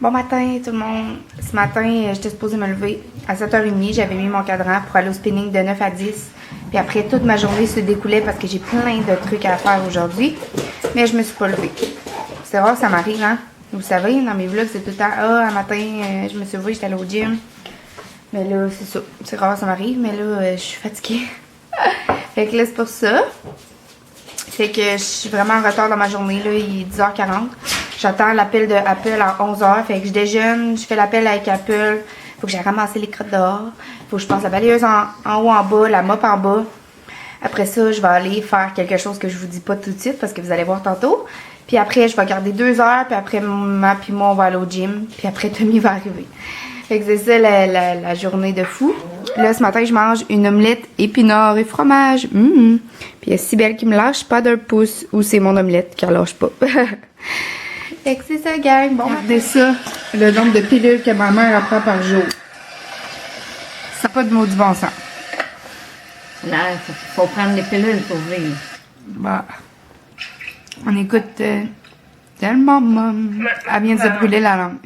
Bon matin tout le monde. Ce matin, j'étais supposée me lever à 7h30. J'avais mis mon cadran pour aller au spinning de 9 à 10. Puis après, toute ma journée se découlait parce que j'ai plein de trucs à faire aujourd'hui. Mais je me suis pas levée. C'est rare que ça m'arrive, hein. Vous savez, dans mes vlogs, c'est tout le temps « Ah, un matin, je me suis levée, j'étais allée au gym. » Mais là, c'est ça. C'est rare que ça m'arrive, mais là, je suis fatiguée. Fait que là, c'est pour ça. Fait que je suis vraiment en retard dans ma journée, là. Il est 10h40. J'attends l'appel de Apple à 11h. Fait que je déjeune, je fais l'appel avec Apple. Faut que j'aille ramasser les crottes dehors. Faut que je passe la balayeuse en haut, en bas, la mop en bas. Après ça, je vais aller faire quelque chose que je vous dis pas tout de suite parce que vous allez voir tantôt. Puis après, je vais garder 2 heures. Puis après, maman puis moi, on va aller au gym. Puis après, Tommy va arriver. Fait que c'est ça la journée de fou. Là, ce matin, je mange une omelette épinards et fromage. Puis il y a Cybelle qui me lâche pas d'un pouce. Ou c'est mon omelette qui ne lâche pas. Fait que c'est ça, gang. Bon, regardez ça, le nombre de pilules que ma mère prend par jour. Ça n'a pas de mot du bon sens. Là, il faut prendre les pilules pour vivre. Bah, on écoute tellement, maman. Elle vient de se brûler la langue.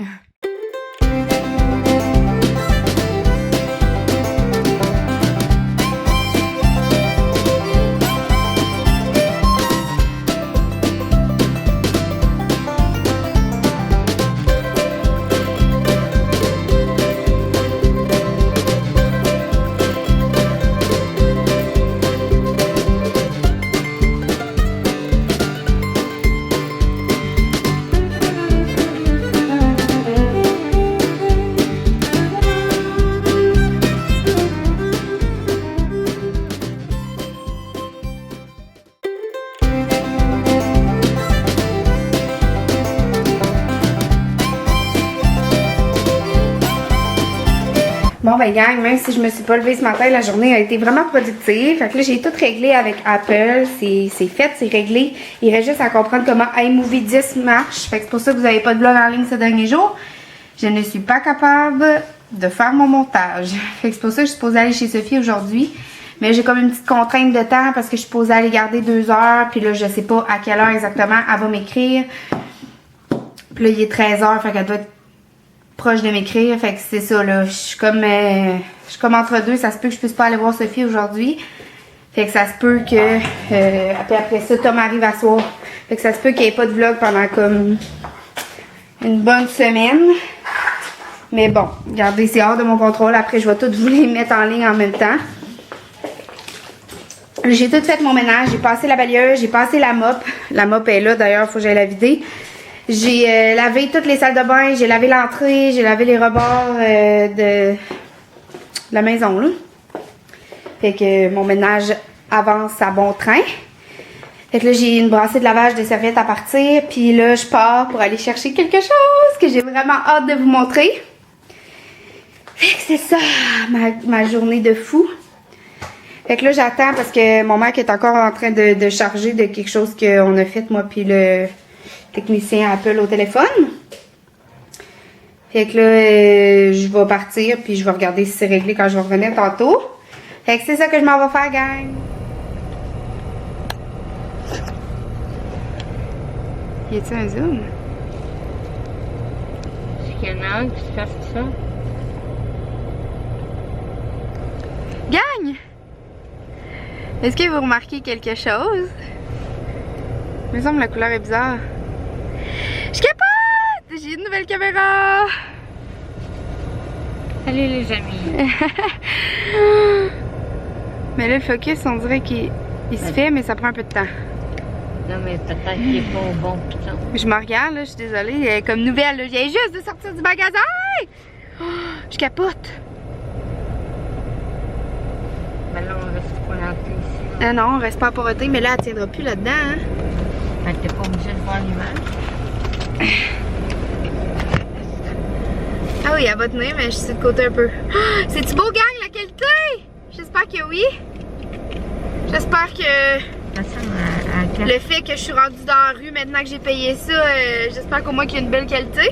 Bon ben gang, même si je me suis pas levée ce matin, la journée a été vraiment productive. Fait que là, j'ai tout réglé avec Apple. C'est fait, c'est réglé. Il reste juste à comprendre comment iMovie 10 marche. Fait que c'est pour ça que vous n'avez pas de vlog en ligne ces derniers jours. Je ne suis pas capable de faire mon montage. Fait que c'est pour ça que je suis supposée aller chez Sophie aujourd'hui. Mais j'ai comme une petite contrainte de temps parce que je suis supposée aller garder 2 heures. Puis là, je sais pas à quelle heure exactement elle va m'écrire. Puis là, il est 13h, fait qu'elle doit être proche de m'écrire, fait que c'est ça là, je suis comme entre deux, ça se peut que je puisse pas aller voir Sophie aujourd'hui, fait que ça se peut que après ça Tom arrive à soir, fait que ça se peut qu'il n'y ait pas de vlog pendant comme une bonne semaine, mais bon, regardez, c'est hors de mon contrôle, après je vais toutes vous les mettre en ligne en même temps. J'ai tout fait mon ménage, j'ai passé la balayeuse, j'ai passé la mop est là d'ailleurs, faut que j'aille la vider. J'ai lavé toutes les salles de bain, j'ai lavé l'entrée, j'ai lavé les rebords de la maison là. Fait que mon ménage avance à bon train. Fait que là j'ai une brassée de lavage de serviettes à partir, puis là je pars pour aller chercher quelque chose que j'ai vraiment hâte de vous montrer. Fait que c'est ça ma journée de fou. Fait que là j'attends parce que mon mec est encore en train de charger de quelque chose qu'on a fait moi puis le technicien Apple au téléphone. Fait que là, je vais partir puis je vais regarder si c'est réglé quand je vais revenir tantôt. Fait que c'est ça que je m'en vais faire, gang. Y a-t-il un zoom? Est-ce qu'il y en a un qui se fasse ça? Gang! Est-ce que vous remarquez quelque chose? Il me semble que la couleur est bizarre. Je capote! J'ai une nouvelle caméra! Salut les amis! Mais là, le focus, on dirait qu'il se fait, mais ça prend un peu de temps. Non, mais peut-être qu'il n'est pas au bon piton. Je me regarde, là, je suis désolée. Elle est comme nouvelle, là. Je viens juste de sortir du magasin! Oh, je capote! Ben là, on reste planté ici. Là. Ah non, on reste pas à poroter, mais là, elle tiendra plus là-dedans, hein? Fait que t'es pas obligé de voir l'image. Ah oui, elle va tenir, mais je suis de côté un peu. Oh, c'est-tu beau, gang, la qualité? J'espère que oui. J'espère que le fait que je suis rendue dans la rue maintenant que j'ai payé ça, j'espère qu'au moins qu'il y a une belle qualité.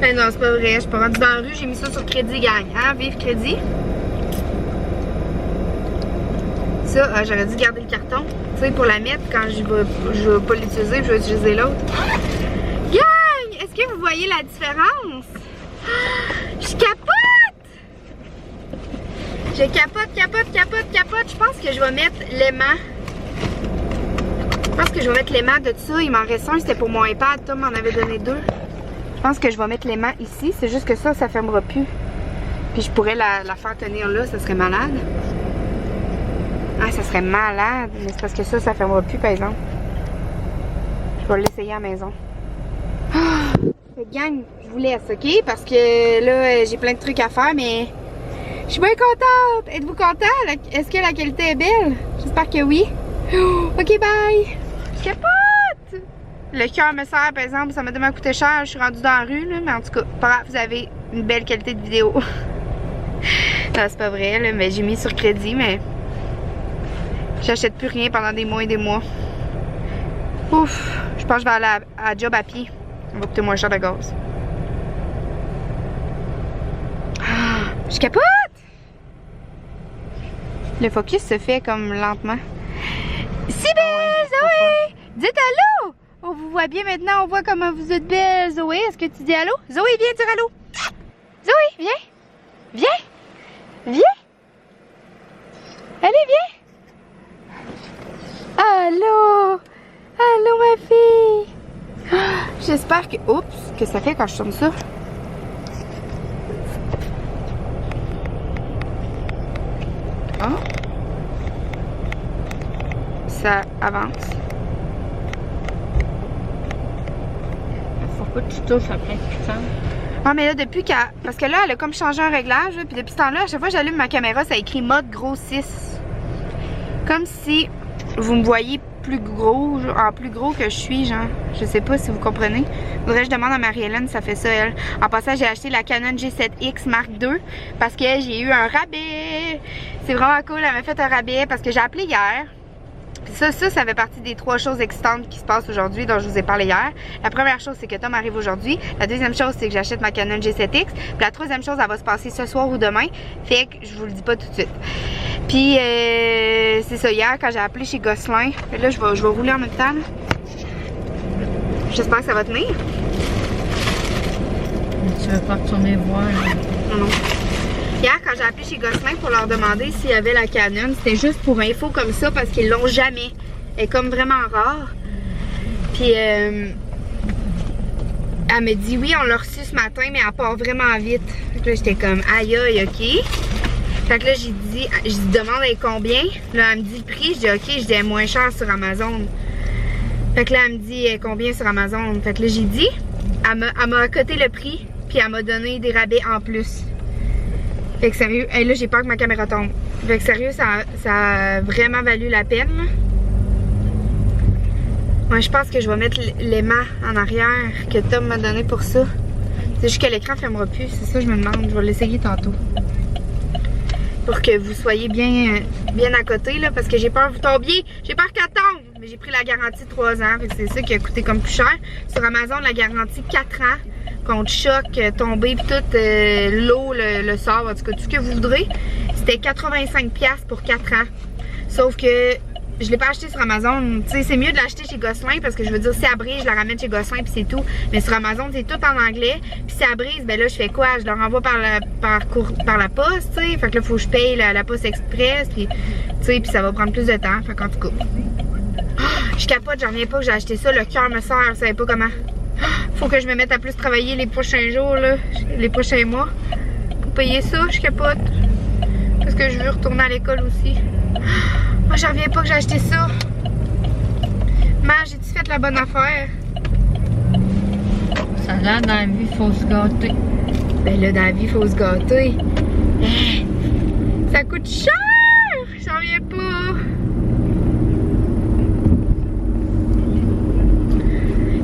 Mais non, c'est pas vrai, je suis pas rendue dans la rue, j'ai mis ça sur crédit, gang. Hein? Vive crédit. Ça, j'aurais dû garder le carton, tu sais, pour la mettre quand je vais pas l'utiliser, je vais utiliser l'autre. Gang! Est-ce que vous voyez voyez la différence? Je capote! Je capote. Je pense que je vais mettre l'aimant. Je pense que je vais mettre l'aimant de ça. Il m'en reste un, c'était pour mon iPad. Tom m'en avait donné 2. Je pense que je vais mettre l'aimant ici. C'est juste que ça fermera plus. Puis je pourrais la faire tenir là. Ça serait malade. Ah, ça serait malade. Mais c'est parce que ça fermera plus, par exemple. Je vais l'essayer à la maison. Ah! Gang, je vous laisse, ok? Parce que là, j'ai plein de trucs à faire, mais je suis bien contente. Êtes-vous content? Est-ce que la qualité est belle? J'espère que oui. Ok, bye! Je capote! Le cœur me sert, par exemple, ça m'a tellement coûté cher. Je suis rendue dans la rue, là, mais en tout cas, pas grave, vous avez une belle qualité de vidéo. Non, c'est pas vrai, là, mais j'ai mis sur crédit, mais j'achète plus rien pendant des mois et des mois. Ouf! Je pense que je vais aller à job à pied. Ça va coûter moins cher de gaz. Ah, je capote! Le focus se fait comme lentement. Si belle, Zoé! Dites allô! On vous voit bien maintenant, on voit comment vous êtes belle, Zoé. Est-ce que tu dis allô? Zoé, viens dire allô! Zoé, viens! Viens! Viens! Allez, viens! Allô! Allô, ma fille! J'espère que... Oups! Que ça fait quand je tourne ça? Oh! Ça avance. Faut pas que tu touches après que tu sens. Ah, mais là, depuis qu'elle... Parce que là, elle a comme changé un réglage. Là, puis depuis ce temps-là, à chaque fois que j'allume ma caméra, ça écrit mode gros 6. Comme si vous me voyez plus gros, en plus gros que je suis, genre. Je sais pas si vous comprenez. Faudrait que je demande à Marie-Hélène, ça fait ça, elle. En passant, j'ai acheté la Canon G7X Mark II parce que j'ai eu un rabais. C'est vraiment cool, elle m'a fait un rabais parce que j'ai appelé hier. Puis ça fait partie des 3 choses excitantes qui se passent aujourd'hui dont je vous ai parlé hier. La première chose, c'est que Tom arrive aujourd'hui. La deuxième chose, c'est que j'achète ma Canon G7X. Puis la troisième chose, elle va se passer ce soir ou demain. Fait que je vous le dis pas tout de suite. Puis c'est ça, hier, quand j'ai appelé chez Gosselin. Là, je vais rouler en même temps. J'espère que ça va tenir. Tu veux pas retourner voir? Non. Hier, quand j'ai appelé chez Gosselin pour leur demander s'il y avait la Canon, c'était juste pour info comme ça parce qu'ils l'ont jamais. Elle est comme vraiment rare. Puis elle me dit oui, on l'a reçu ce matin, mais elle part vraiment vite. Fait que là, j'étais comme aïe aïe, ok. Fait que là, j'ai dit demande elle combien. Là, elle me dit le prix. Je dis ok, je dis elle est moins cher sur Amazon. Fait que là, elle me dit combien sur Amazon. Fait que là, j'ai dit, elle m'a accoté le prix, puis elle m'a donné des rabais en plus. Fait que sérieux, hey, là j'ai peur que ma caméra tombe. Fait que sérieux, ça a vraiment valu la peine. Là. Ouais, je pense que je vais mettre l'aimant en arrière que Tom m'a donné pour ça. C'est juste que l'écran ne fermera plus, c'est ça que je me demande. Je vais l'essayer tantôt. Pour que vous soyez bien à côté, là, parce que j'ai peur que vous tombiez. J'ai peur qu'elle tombe. Mais j'ai pris la garantie de 3 ans, fait que c'est ça qui a coûté comme plus cher. Sur Amazon, la garantie 4 ans. Contre choc, tomber, puis tout, l'eau, le sort, en tout cas, tout ce que vous voudrez. C'était 85$ pour 4 ans. Sauf que je l'ai pas acheté sur Amazon. Tu sais, c'est mieux de l'acheter chez Gosselin parce que je veux dire, si elle brise, je la ramène chez Gosselin puis c'est tout. Mais sur Amazon, c'est tout en anglais. Puis si elle brise, ben là, je fais quoi? Je la renvoie par la poste, tu sais. Fait que là, faut que je paye la poste express. Puis, tu sais, puis ça va prendre plus de temps. Fait qu'en tout cas, je capote, j'en reviens pas que j'ai acheté ça. Le cœur me sert, je savais pas comment. Faut que je me mette à plus travailler les prochains jours, là, les prochains mois. Pour payer ça, je capote. Parce que je veux retourner à l'école aussi. Moi, j'en reviens pas que j'ai acheté ça. Mais j'ai-tu fait la bonne affaire? Ça a l'air dans la vie, il faut se gâter. Ben là, dans la vie, il faut se gâter. Ça coûte cher! J'en reviens pas.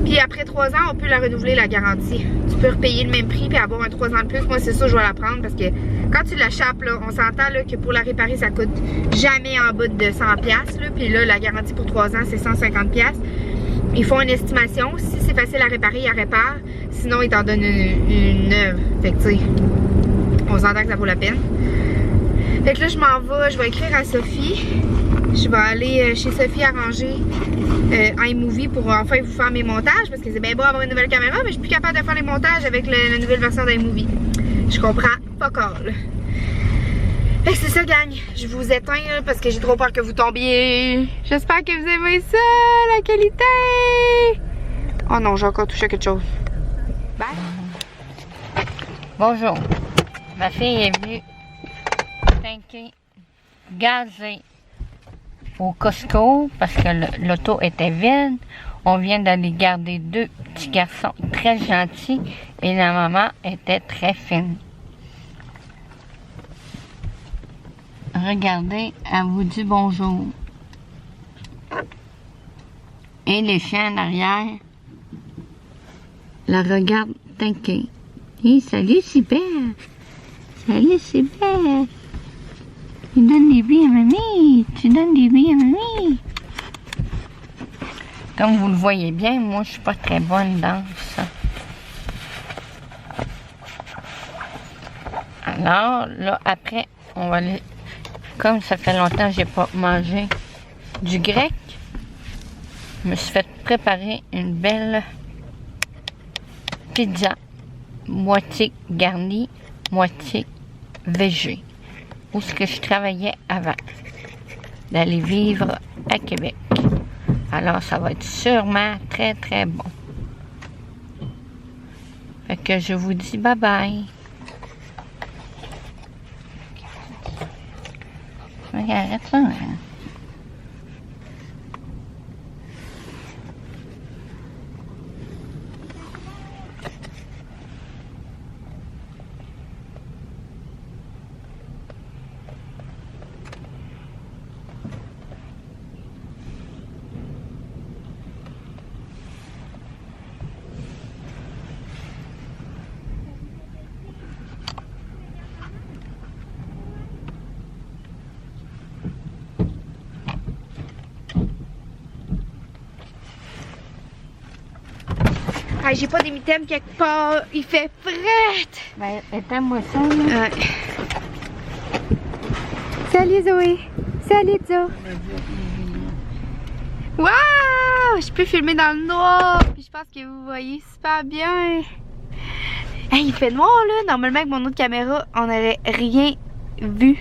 Puis après 3 ans, on peut la renouveler la garantie. Tu peux repayer le même prix puis avoir un 3 ans de plus. Moi, c'est ça, je vais la prendre parce que quand tu la chapes, là, on s'entend là, que pour la réparer, ça coûte jamais en bas de 100$. Là. Puis là, la garantie pour 3 ans, c'est 150$. Ils font une estimation. Si c'est facile à réparer, ils la réparent. Sinon, ils t'en donnent une neuve. Fait que, tu sais, on s'entend que ça vaut la peine. Fait que là, je m'en vais. Je vais écrire à Sophie. Je vais aller chez Sophie arranger iMovie pour enfin vous faire mes montages parce que c'est bien beau avoir une nouvelle caméra, mais je suis plus capable de faire les montages avec la nouvelle version d'iMovie. Je comprends pas call. Fait que c'est ça, gang. Je vous éteins là, parce que j'ai trop peur que vous tombiez. J'espère que vous aimez ça, la qualité. Oh non, j'ai encore touché à quelque chose. Bye. Bonjour. Ma fille est venue tanker, gazer au Costco parce que l'auto était vide. On vient d'aller garder 2 petits garçons très gentils et la maman était très fine. Regardez, elle vous dit bonjour. Et les chiens en arrière la regardent tanker. Hey, salut, c'est belle. Salut, c'est belle. Tu donnes des billes à mamie. Tu donnes des billes à mamie. Comme vous le voyez bien, moi, je suis pas très bonne dans ça. Alors, là, après, on va aller... Comme ça fait longtemps que j'ai pas mangé du grec, je me suis fait préparer une belle pizza, moitié garnie, moitié végé. Où est-ce que je travaillais avant d'aller vivre à Québec. Alors, ça va être sûrement très, très bon. Fait que je vous dis bye-bye. Regarde ça, hein? Ah, j'ai pas des mitaines quelque part. Il fait frette. Ben, éteins-moi ça, là. Ouais. Salut Zoé. Salut Zo. Waouh! Je peux filmer dans le noir. Puis je pense que vous voyez super bien. Hey, il fait noir là. Normalement avec mon autre caméra, on n'aurait rien vu.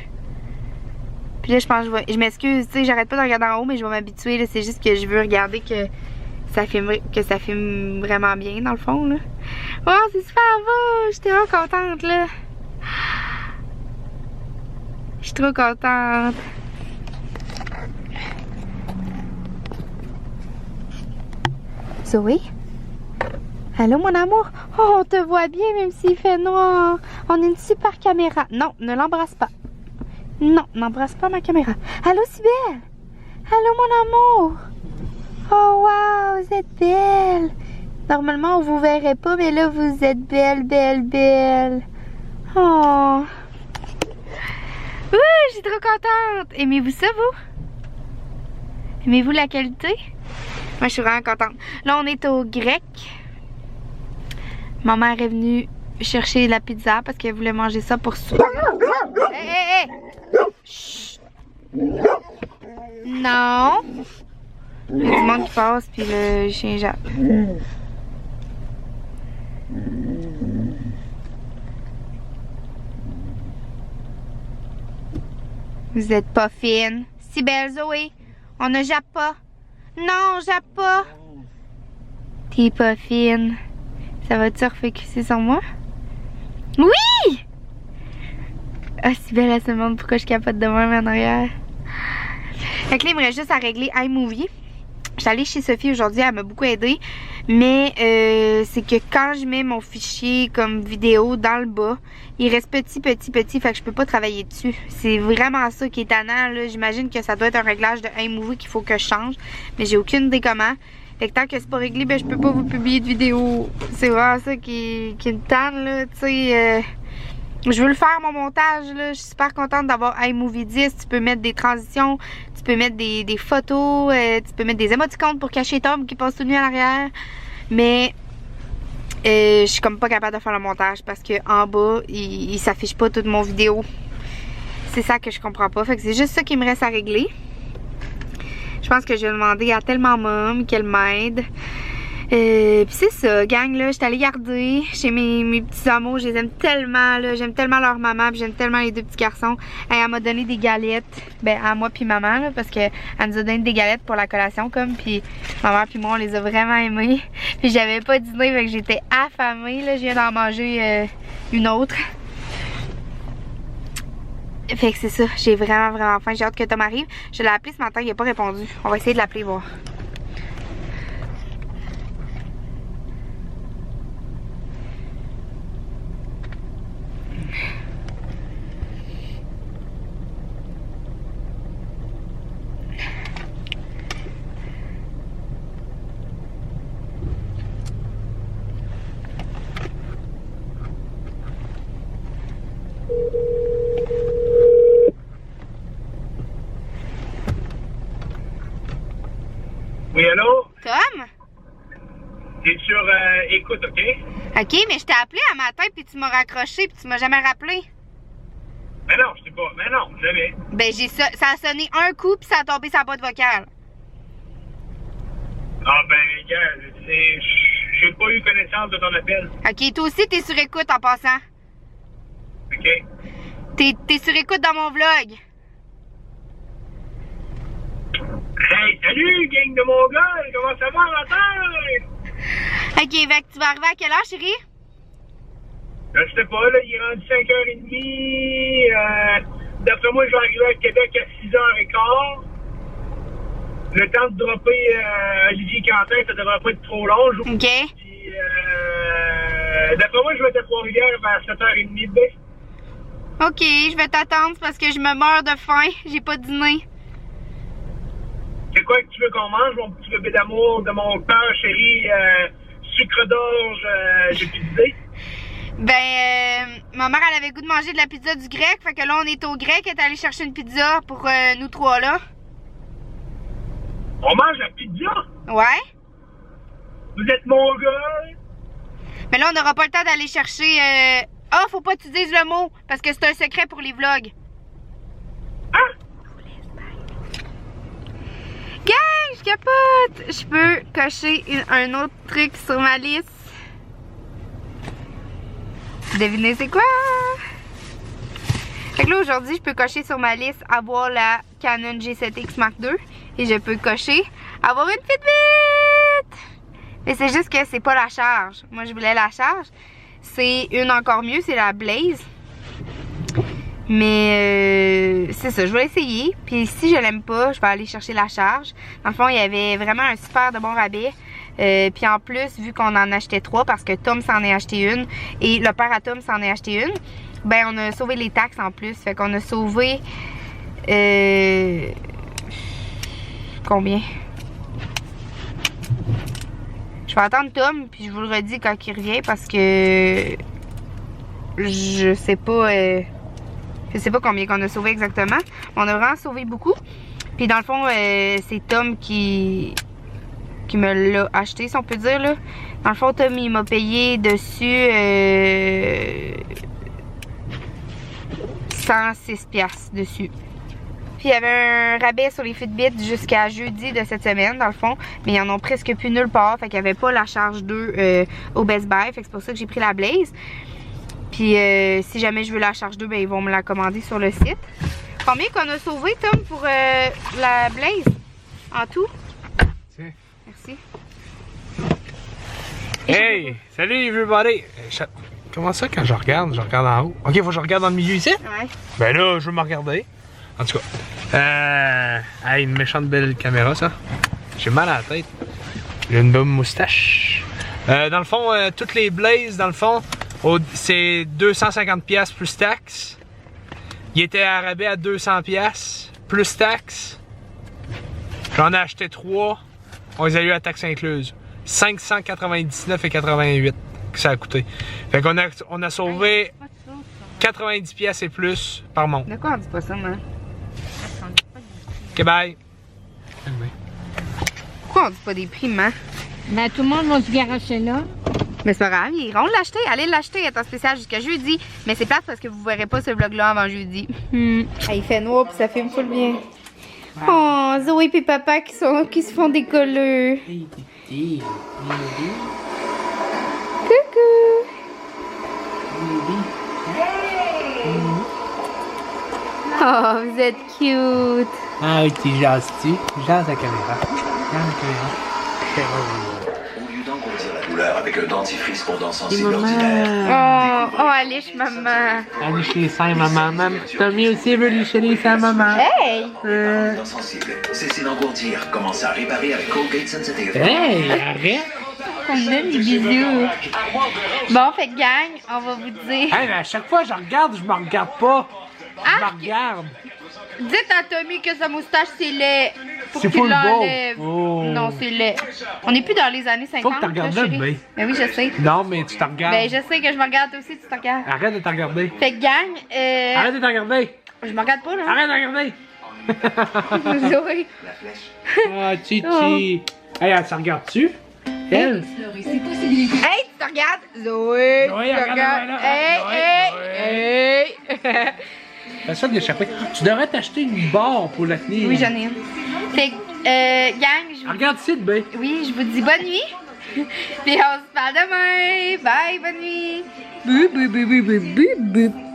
Puis là, je pense que je m'excuse. Tu sais, j'arrête pas de regarder en haut, mais je vais m'habituer. C'est juste que je veux regarder que ça filme vraiment bien dans le fond là. Wow, c'est super beau! J'étais vraiment contente là. Je suis trop contente. Zoé? Allô mon amour? Oh, on te voit bien même s'il fait noir. On a une super caméra. Non, ne l'embrasse pas. Non, n'embrasse pas ma caméra. Allô Sybelle? Allô mon amour? Oh wow, vous êtes belle. Normalement on vous verrait pas, mais là vous êtes belle, belle, belle. Oh. Ouh, je suis trop contente. Aimez-vous ça vous? Aimez-vous la qualité? Moi je suis vraiment contente. Là on est au grec. Ma mère est venue chercher la pizza parce qu'elle voulait manger ça pour souper. Hé hé hé! Chut! Non! Il y a du monde qui passe, puis le chien jappe. Vous êtes pas fine. Si belle, Zoé. On ne jappe pas. Non, on jappe pas. T'es pas fine. Ça va-tu refocusser sur moi? Oui! Ah, si belle, elle se demande pourquoi je capote de même en arrière. Fait que là, il me reste juste à régler iMovie. Je suis allée chez Sophie aujourd'hui, elle m'a beaucoup aidée. Mais c'est que quand je mets mon fichier comme vidéo dans le bas, il reste petit, fait que je peux pas travailler dessus. C'est vraiment ça qui est tannant, là. J'imagine que ça doit être un réglage de iMovie qu'il faut que je change. Mais j'ai aucune idée comment. Fait que tant que c'est pas réglé, ben je peux pas vous publier de vidéo. C'est vraiment ça qui me tanne, là. Tu sais, je veux le faire, mon montage, là. Je suis super contente d'avoir iMovie 10. Tu peux mettre des transitions, tu peux mettre des photos, tu peux mettre des émoticônes pour cacher Tom qui passe tout nu à l'arrière. Mais je suis comme pas capable de faire le montage parce que en bas, il s'affiche pas toute mon vidéo. C'est ça que je comprends pas. Fait que c'est juste ça qui me reste à régler. Je pense que je vais demander à tellement Mom qu'elle m'aide. Puis c'est ça, gang, là, j'étais allée garder chez mes petits amours, je les aime tellement, là, j'aime tellement leur maman, puis j'aime tellement les deux petits garçons. Elle m'a donné des galettes, ben à moi puis maman, là, parce qu'elle nous a donné des galettes pour la collation, comme, puis maman puis moi, on les a vraiment aimées. Puis j'avais pas dîné, fait que j'étais affamée, là, je viens d'en manger une autre. Fait que c'est ça, j'ai vraiment faim, j'ai hâte que Tom arrive. Je l'ai appelé ce matin, il a pas répondu. On va essayer de l'appeler, voir. Oui, allô? Tom? T'es sur écoute, OK? Ok, mais je t'ai appelé un matin puis tu m'as raccroché puis tu m'as jamais rappelé. Mais non, je sais pas. Mais non, jamais. Ben ça a sonné un coup puis ça a tombé sa boîte vocale. Ah ben, gars, j'ai pas eu connaissance de ton appel. Ok, toi aussi t'es sur écoute en passant. OK? T'es sur écoute dans mon vlog. Hey, salut, gang de mon gars! Comment ça va, matin? Ok, fait que tu vas arriver à quelle heure, chérie? Je sais pas, là, il est rendu 5h30. D'après moi, je vais arriver à Québec à 6h15. Le temps de dropper Olivier Quentin, ça devrait pas être trop long. Ok. Puis, d'après moi, je vais être à Trois-Rivières vers 7h30. Ok, je vais t'attendre parce que je me meurs de faim. J'ai pas dîné. C'est quoi que tu veux qu'on mange, mon petit bébé d'amour, de mon cœur, chéri, sucre d'orge, j'ai plus d'idée? Ben, ma mère, elle avait goût de manger de la pizza du grec. Fait que là, on est au grec. Elle est allée chercher une pizza pour nous trois, là. On mange la pizza? Ouais. Vous êtes mon gars? Mais là, on n'aura pas le temps d'aller chercher... Ah, faut pas que tu dises le mot, parce que c'est un secret pour les vlogs. Hein? Gang, je capote! Je peux cocher un autre truc sur ma liste. Devinez c'est quoi? Fait que là, aujourd'hui, je peux cocher sur ma liste avoir la Canon G7X Mark II. Et je peux cocher avoir une Fitbit! Mais c'est juste que c'est pas la charge. Moi, je voulais la charge. C'est une encore mieux, c'est la Blaze. Mais c'est ça, je vais essayer. Puis si je l'aime pas, je vais aller chercher la charge. Dans le fond, il y avait vraiment un super de bon rabais. Puis en plus, vu qu'on en achetait 3, parce que Tom s'en est acheté une et le père à Tom s'en est acheté une, ben on a sauvé les taxes en plus. Fait qu'on a sauvé... combien? Je vais attendre Tom, puis je vous le redis quand il revient parce que je sais pas combien qu'on a sauvé exactement. On a vraiment sauvé beaucoup. Puis dans le fond, c'est Tom qui me l'a acheté, si on peut dire, là. Dans le fond, Tom, il m'a payé dessus 106$ dessus. Puis il y avait un rabais sur les Fitbit jusqu'à jeudi de cette semaine, dans le fond. Mais ils en ont presque plus nulle part. Fait qu'il n'y avait pas la charge 2 au Best Buy. Fait que c'est pour ça que j'ai pris la Blaze. Puis si jamais je veux la charge 2, ben ils vont me la commander sur le site. Combien qu'on a sauvé, Tom, pour la Blaze? En tout? Tiens. Merci. Hey! Salut everybody! Comment ça quand je regarde en haut? Ok, faut que je regarde dans le milieu ici? Ouais. Ben là, je veux me regarder. En tout cas, une méchante belle caméra ça. J'ai mal à la tête. J'ai une bonne moustache. Dans le fond, toutes les Blaze, dans le fond, c'est 250$ plus taxes. Il était à rabais à 200$ plus taxes. J'en ai acheté 3. On les a eu à taxe incluse. 599,88$ que ça a coûté. Fait qu'on a sauvé 90$ et plus par month. De quoi on dit pas ça, moi? Ok, bye. Pourquoi on dit pas des prix, man? Ben, tout le monde va se garocher là. Mais c'est pas grave, ils iront l'acheter. Allez l'acheter, elle est en spécial jusqu'à jeudi. Mais c'est plate parce que vous verrez pas ce vlog-là avant jeudi. Il fait noir puis ça filme full bien. Oh, Zoé et papa qui se font des colleux. Coucou. Oh, vous êtes cute. Ah oui, tu jases-tu? Jase la caméra. Jase la caméra. Au lieu d'engourdir la douleur avec un dentifrice pour dents sensibles ordinaires, Oh, Alice, maman. Allez chez les seins, maman. Tommy aussi veut licher les seins, maman. Hey. dents sensibles, cessez d'engourdir. Commencez à réparer avec Colgate Sensitive. Hey, arrête! On me donne des bisous. Bon, fait que gang, on va vous dire. Hey, mais à chaque fois que je regarde, je me regarde pas. Je Ah, me regarde. dites à Tommy que sa moustache, c'est laid. Faut C'est qu'il pas le l'enlève. beau. Oh. Non, c'est laid. On n'est plus dans les années 50. Faut que tu regardes là, là, chérie. bébé. Ben oui, je sais. Non, mais tu te regardes. Ben, je sais que je me regarde aussi, tu te regardes. Arrête de te regarder. Fait que gang, Arrête de te regarder. je me regarde pas, là. Arrête de regarder. Zoé. Ah, Chichi. Hey, elle se regarde-tu? Elle? Hey, tu te regardes? Zoé. Zoé, tu te regarde, regardes. là. Hey, hey. Fais ça de l'échapper. Tu devrais t'acheter une barre pour la tenir. Oui, j'en ai une. Fait que, gang, je vous... Regarde ici, bébé. Oui, je vous dis bonne nuit. Puis on se parle demain. Bye, bonne nuit. Bou, bou, bou, bou, bou, bou, bou.